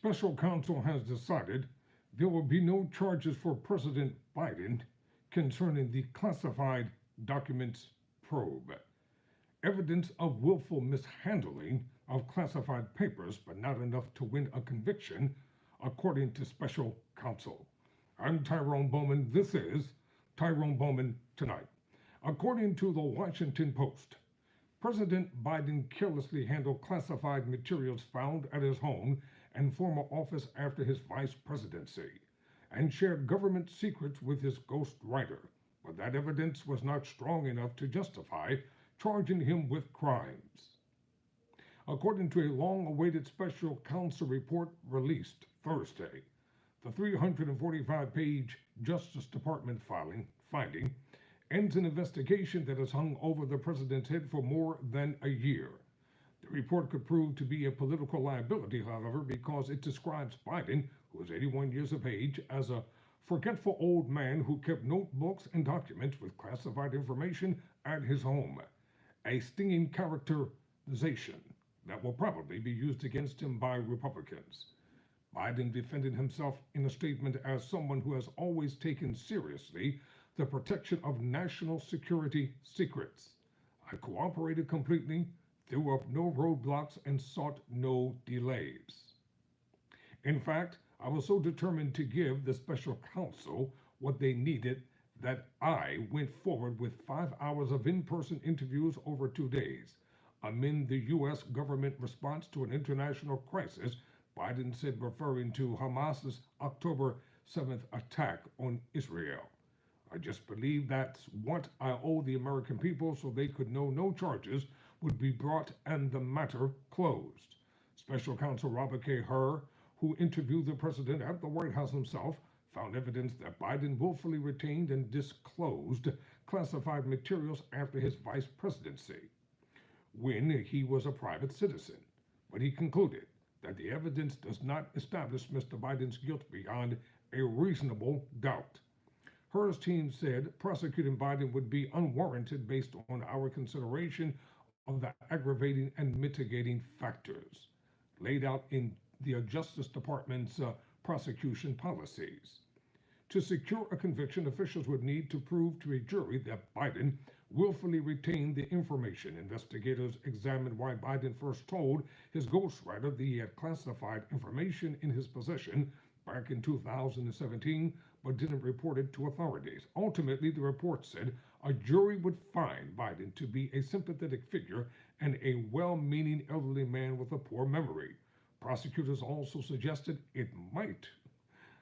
Special counsel has decided there will be no charges for President Biden concerning the classified documents probe. Evidence of willful mishandling of classified papers, but not enough to win a conviction, according to special counsel. I'm Tyrone Bowman. This is Tyrone Bowman Tonight. According to the Washington Post, President Biden carelessly handled classified materials found at his home and former office after his vice presidency, and shared government secrets with his ghostwriter, but that evidence was not strong enough to justify charging him with crimes. According to a long-awaited special counsel report released Thursday, the 345-page Justice Department finding ends an investigation that has hung over the president's head for more than a year. The report could prove to be a political liability, however, because it describes Biden, who is 81 years of age, as a forgetful old man who kept notebooks and documents with classified information at his home, a stinging characterization that will probably be used against him by Republicans. Biden defended himself in a statement as someone who has always taken seriously the protection of national security secrets. I cooperated completely, threw up no roadblocks, and sought no delays. In fact, I was so determined to give the special counsel what they needed that I went forward with 5 hours of in-person interviews over 2 days. Amid the U.S. government response to an international crisis, Biden said, referring to Hamas's October 7th attack on Israel. I just believe that's what I owe the American people so they could know no charges would be brought and the matter closed. Special counsel Robert K. Hur, who interviewed the president at the White House himself, found evidence that Biden willfully retained and disclosed classified materials after his vice presidency, when he was a private citizen. But he concluded that the evidence does not establish Mr. Biden's guilt beyond a reasonable doubt. Hur's team said prosecuting Biden would be unwarranted based on our consideration of the aggravating and mitigating factors laid out in the Justice Department's prosecution policies. To secure a conviction, officials would need to prove to a jury that Biden willfully retained the information. Investigators examined why Biden first told his ghostwriter that he had classified information in his possession back in 2017, but didn't report it to authorities. Ultimately, the report said a jury would find Biden to be a sympathetic figure and a well-meaning elderly man with a poor memory. Prosecutors also suggested it might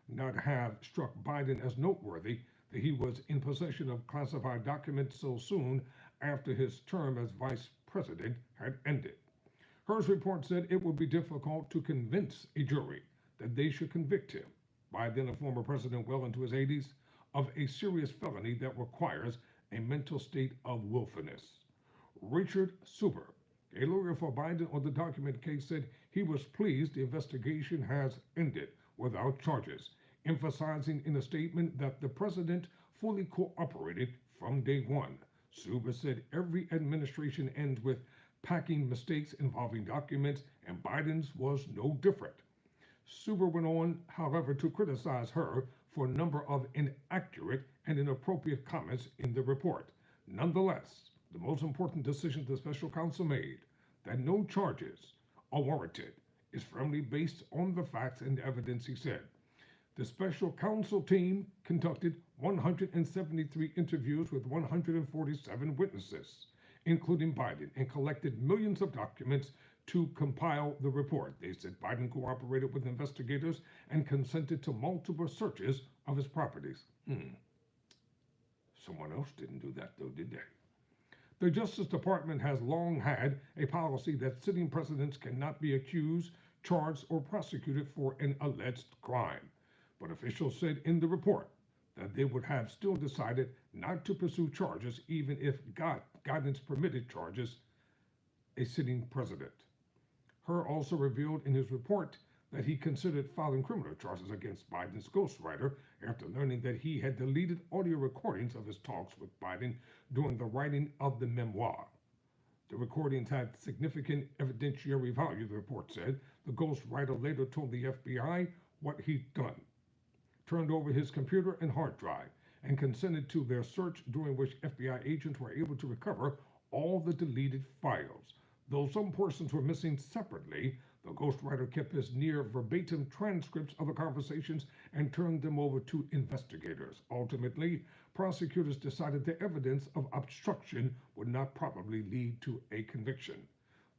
not have struck Biden as noteworthy that he was in possession of classified documents so soon after his term as vice president had ended. Hur's report said it would be difficult to convince a jury that they should convict him, Biden, a former president well into his 80s, of a serious felony that requires a mental state of willfulness. Richard Suber, a lawyer for Biden on the document case, said he was pleased the investigation has ended without charges, emphasizing in a statement that the president fully cooperated from day one. Suber said every administration ends with packing mistakes involving documents, and Biden's was no different. Suber went on, however, to criticize her for a number of inaccurate and inappropriate comments in the report. Nonetheless, the most important decision the special counsel made, that no charges are warranted, is firmly based on the facts and evidence, he said. The special counsel team conducted 173 interviews with 147 witnesses, including Biden, and collected millions of documents to compile the report. They said Biden cooperated with investigators and consented to multiple searches of his properties. Someone else didn't do that, though, did they? The Justice Department has long had a policy that sitting presidents cannot be accused, charged, or prosecuted for an alleged crime. But officials said in the report that they would have still decided not to pursue charges even if guidance permitted charges a sitting president. Hur also revealed in his report that he considered filing criminal charges against Biden's ghostwriter after learning that he had deleted audio recordings of his talks with Biden during the writing of the memoir. The recordings had significant evidentiary value, the report said. The ghostwriter later told the FBI what he'd done, turned over his computer and hard drive, and consented to their search, during which FBI agents were able to recover all the deleted files. Though some portions were missing separately, the ghostwriter kept his near verbatim transcripts of the conversations and turned them over to investigators. Ultimately, prosecutors decided the evidence of obstruction would not probably lead to a conviction.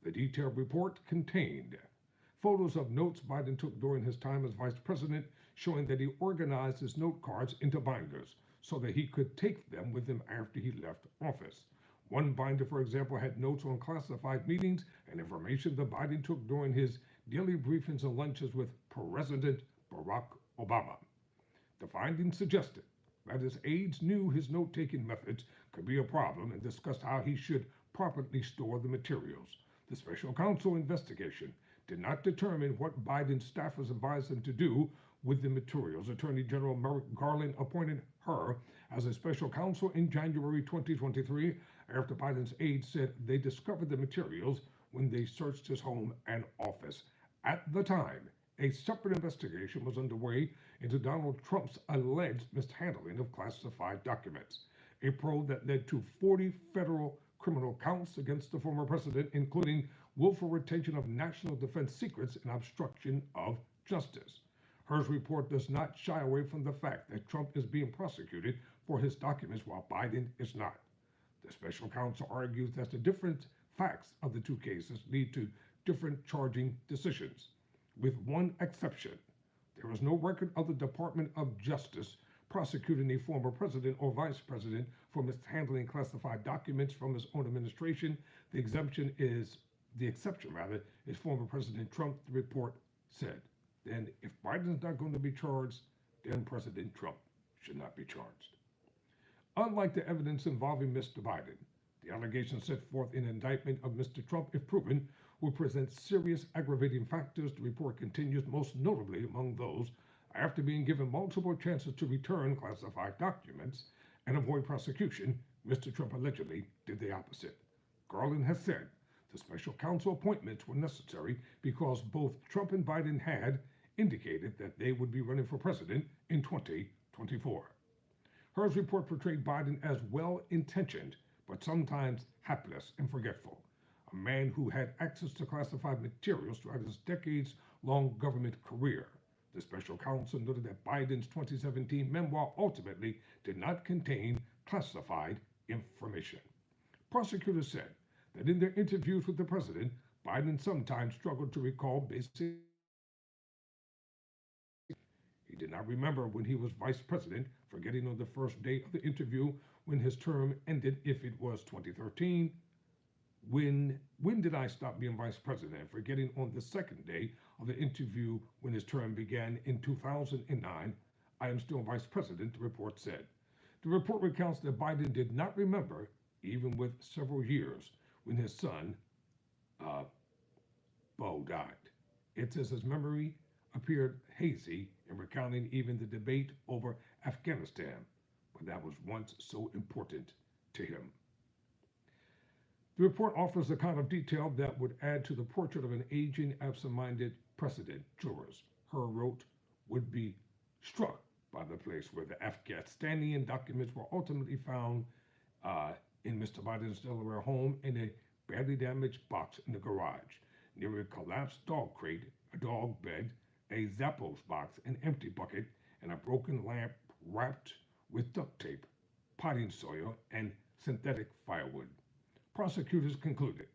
The detailed report contained photos of notes Biden took during his time as vice president, showing that he organized his note cards into binders so that he could take them with him after he left office. One binder, for example, had notes on classified meetings and information that Biden took during his daily briefings and lunches with President Barack Obama. The findings suggested that his aides knew his note-taking methods could be a problem and discussed how he should properly store the materials. The special counsel investigation did not determine what Biden's staffers advised him to do with the materials. Attorney General Merrick Garland appointed her as a special counsel in January 2023 after Biden's aides said they discovered the materials when they searched his home and office. At the time, a separate investigation was underway into Donald Trump's alleged mishandling of classified documents, a probe that led to 40 federal criminal counts against the former president, including willful retention of national defense secrets and obstruction of justice. Her's report does not shy away from the fact that Trump is being prosecuted for his documents while Biden is not. The special counsel argues that the different facts of the two cases lead to different charging decisions, with one exception. There is no record of the Department of Justice prosecuting a former president or vice president for mishandling classified documents from his own administration. The exception is former President Trump, the report said. Then if Biden's not going to be charged, then President Trump should not be charged. Unlike the evidence involving Mr. Biden, the allegations set forth in indictment of Mr. Trump, if proven, will present serious aggravating factors. The report continues, most notably among those after being given multiple chances to return classified documents and avoid prosecution, Mr. Trump allegedly did the opposite. Garland has said the special counsel appointments were necessary because both Trump and Biden had indicated that they would be running for president in 2024. Her's report portrayed Biden as well-intentioned, but sometimes hapless and forgetful, a man who had access to classified materials throughout his decades-long government career. The special counsel noted that Biden's 2017 memoir ultimately did not contain classified information. Prosecutors said that in their interviews with the president, Biden sometimes struggled to recall basic. He did not remember when he was vice president, forgetting on the first day of the interview when his term ended if it was 2013. When did I stop being vice president? Forgetting on the second day of the interview when his term began in 2009. I am still vice president, the report said. The report recounts that Biden did not remember, even with several years, when his son, Bo, died. It says his memory appeared hazy in recounting even the debate over Afghanistan, but that was once so important to him. The report offers the kind of detail that would add to the portrait of an aging, absent-minded precedent. Jurors, Her wrote, would be struck by the place where the Afghanistani documents were ultimately found in Mr. Biden's Delaware home in a badly damaged box in the garage, near a collapsed dog crate, a dog bed, a Zappos box, an empty bucket, and a broken lamp wrapped with duct tape, potting soil, and synthetic firewood. Prosecutors concluded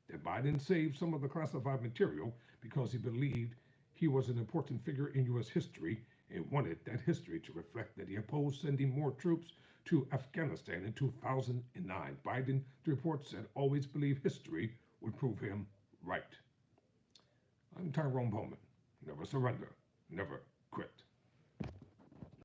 that Biden saved some of the classified material because he believed he was an important figure in U.S. history and wanted that history to reflect that he opposed sending more troops to Afghanistan in 2009. Biden, the report said, always believed history would prove him right. I'm Tyrone Bowman. Never surrender, never quit.